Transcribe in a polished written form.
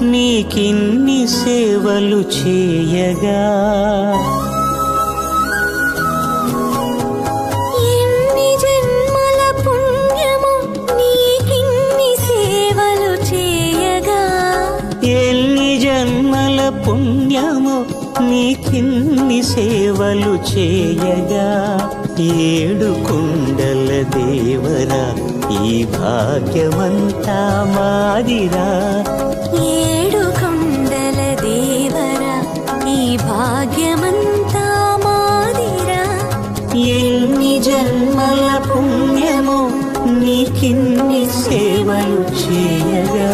నీకిన్ని సేవలు చేయగా ఎన్ని జన్మల పుణ్యము నీకిన్ని సేవలు చేయగా ఎన్ని జన్మల పుణ్యము నీకిన్ని సేవలు చేయగా ఏడు కొండల దేవరా ఈ భాగ్యమంతా మాదిరా ఏడు కొండల దేవరా ఈ భాగ్యమంతా మాదిరా ఎన్ని జన్మల పుణ్యము నీకిన్ని సేవలు చేయగా